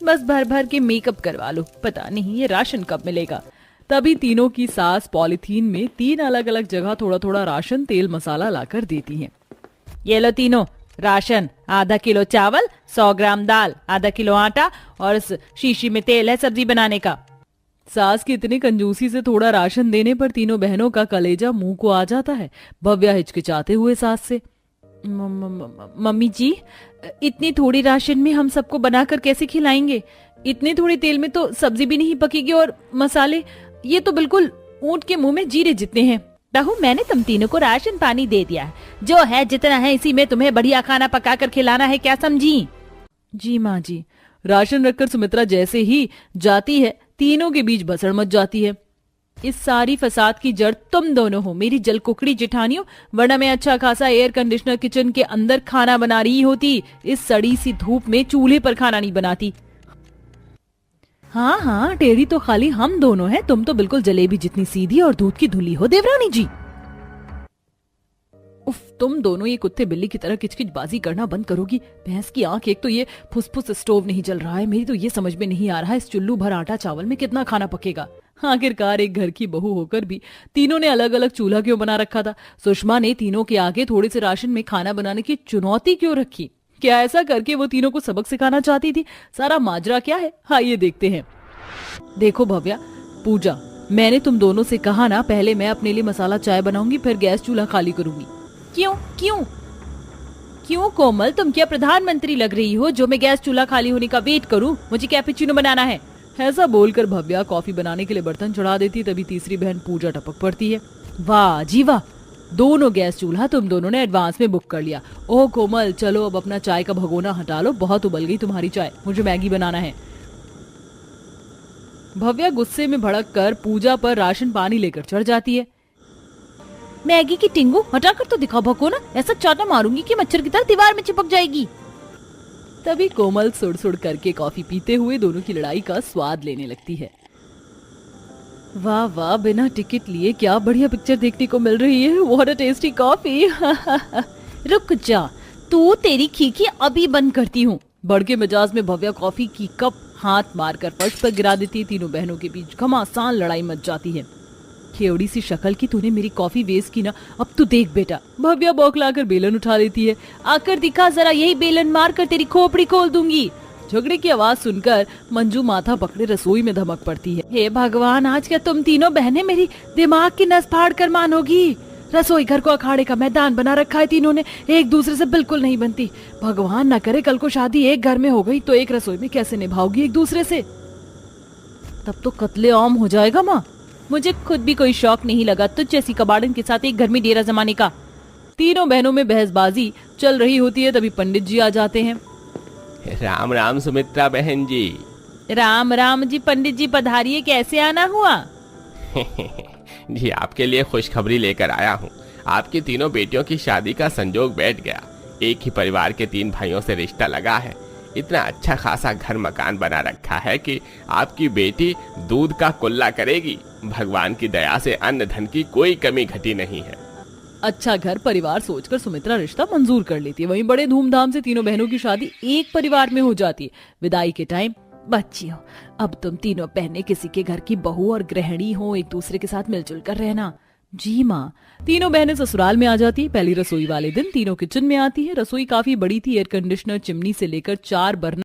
बस भर भर के मेकअप करवा लो, पता नहीं ये राशन कब मिलेगा। तभी तीनों की सास पॉलिथीन में 3 अलग अलग जगह थोड़ा थोड़ा राशन, तेल, मसाला लाकर देती हैं। ये लो तीनों राशन, आधा किलो चावल, 100 ग्राम दाल, आधा किलो आटा और इस शीशी में तेल है सब्जी बनाने का। सास की इतनी कंजूसी से थोड़ा राशन देने पर तीनों बहनों का कलेजा मुंह को आ जाता है। भव्या हिचकिचाते हुए सास से, मम्मी जी, इतनी थोड़ी राशन में हम सबको बनाकर कैसे खिलाएंगे? इतने थोड़े तेल में तो सब्जी भी नहीं पकेगी, और मसाले ये तो बिल्कुल ऊंट के मुंह में जीरे जितने हैं। बहू, मैंने तुम तीनों को राशन पानी दे दिया है, जो है जितना है इसी में तुम्हें बढ़िया खाना पकाकर खिलाना है, क्या समझी? जी माँ जी। राशन रखकर सुमित्रा जैसे ही जाती है, तीनों के बीच भसड़ मच जाती है। इस सारी फसाद की जड़ तुम दोनों हो, मेरी जलकुकड़ी जेठानियों, वरना मैं अच्छा खासा एयर कंडीशनर किचन के अंदर खाना बना रही होती, इस सड़ी सी धूप में चूल्हे पर खाना नहीं बनाती। हाँ हाँ, टेढ़ी तो खाली हम दोनों हैं, तुम तो बिल्कुल जलेबी जितनी सीधी और दूध की धुली हो देवरानी जी। उफ, तुम दोनों ये कुत्ते बिल्ली की तरह किचकिचबाजी करना बंद करोगी? भैंस की आंख, एक तो ये फुसफुस स्टोव नहीं जल रहा है, मेरी तो ये समझ में नहीं आ रहा है इस चुल्लू भर आटा चावल में कितना खाना पकेगा। आखिरकार एक घर की बहू होकर भी तीनों ने अलग अलग चूल्हा क्यों बना रखा था? सुषमा ने तीनों के आगे थोड़े से राशन में खाना बनाने की चुनौती क्यों रखी? क्या ऐसा करके वो तीनों को सबक सिखाना चाहती थी? सारा माजरा क्या है, आइए देखते हैं। देखो भव्या, पूजा, मैंने तुम दोनों से कहा ना, पहले मैं अपने लिए मसाला चाय बनाऊंगी, फिर गैस चूल्हा खाली करूंगी। क्यों क्यों क्यों कोमल, तुम क्या प्रधानमंत्री लग रही हो जो मैं गैस चूल्हा खाली होने का वेट करूं? मुझे कैपुचिनो बनाना है। ऐसा बोलकर भव्या कॉफी बनाने के लिए बर्तन चढ़ा देती। तभी तीसरी बहन पूजा टपक पड़ती है। वाह जी वाह, दोनों गैस चूल्हा तुम दोनों ने एडवांस में बुक कर लिया। ओह कोमल, चलो अब अपना चाय का भगोना हटा लो, बहुत उबल गई तुम्हारी चाय, मुझे मैगी बनाना है। भव्या गुस्से में भड़क कर पूजा पर राशन पानी लेकर चढ़ जाती है। मैगी की टिंगू हटाकर तो दिखाओ भगोना, ऐसा चाटा मारूंगी कि मच्छर की तरह दीवार में चिपक जाएगी। तभी कोमल सुड़ सुड़ करके कॉफी पीते हुए दोनों की लड़ाई का स्वाद लेने लगती है। वाह वाह, बिना टिकट लिए क्या बढ़िया पिक्चर देखने को मिल रही है। What a tasty coffee. रुक जा, तू तेरी खीखी अभी बंद करती हूँ। बड़के मिजाज में भव्या कॉफी की कप हाथ मारकर फर्श पर गिरा देती है। तीनों बहनों के बीच घमासान लड़ाई मच जाती है। खेवड़ी सी शक्ल की, तूने मेरी कॉफी वेस्ट की ना, अब तू देख बेटा। भव्या बौखलाकर बेलन उठा लेती है। आकर दिखा जरा, यही बेलन मार कर तेरी खोपड़ी खोल दूंगी। झगड़े की आवाज सुनकर मंजू माथा पकड़े रसोई में धमक पड़ती है। हे भगवान, आज क्या तुम तीनों बहनें मेरी दिमाग की नस फाड़ कर मानोगी? रसोई घर को अखाड़े का मैदान बना रखा है तीनों ने, एक दूसरे से बिल्कुल नहीं बनती। भगवान ना करे कल को शादी एक घर में हो गई तो एक रसोई में कैसे निभाओगी एक दूसरे से? तब तो कत्ले आम हो जाएगा माँ। मुझे खुद भी कोई शौक नहीं लगा तुझ जैसी कबाड़न के साथ एक घर में डेरा जमाने का। तीनों बहनों में बहसबाजी चल रही होती है। तभी पंडित जी आ जाते हैं। राम राम सुमित्रा बहन जी। राम राम जी पंडित जी, पधारिए, कैसे आना हुआ? जी, आपके लिए खुशखबरी लेकर आया हूँ। आपकी तीनों बेटियों की शादी का संजोग बैठ गया। एक ही परिवार के 3 भाइयों से रिश्ता लगा है। इतना अच्छा खासा घर मकान बना रखा है कि आपकी बेटी दूध का कुल्ला करेगी। भगवान की दया से अन्न धन की कोई कमी घटी नहीं है। अच्छा घर परिवार सोचकर सुमित्रा रिश्ता मंजूर कर लेती है। वहीं बड़े धूमधाम से तीनों बहनों की शादी एक परिवार में हो जाती है। विदाई के टाइम, बच्चियों, अब तुम तीनों बहनें किसी के घर की बहू और गृहिणी हो, एक दूसरे के साथ मिलजुल कर रहना। जी माँ। तीनों बहनें ससुराल में आ जाती है। पहली रसोई वाले दिन तीनों किचन में आती है। रसोई काफी बड़ी थी। एयर कंडीशनर, चिमनी से लेकर 4 बर्नर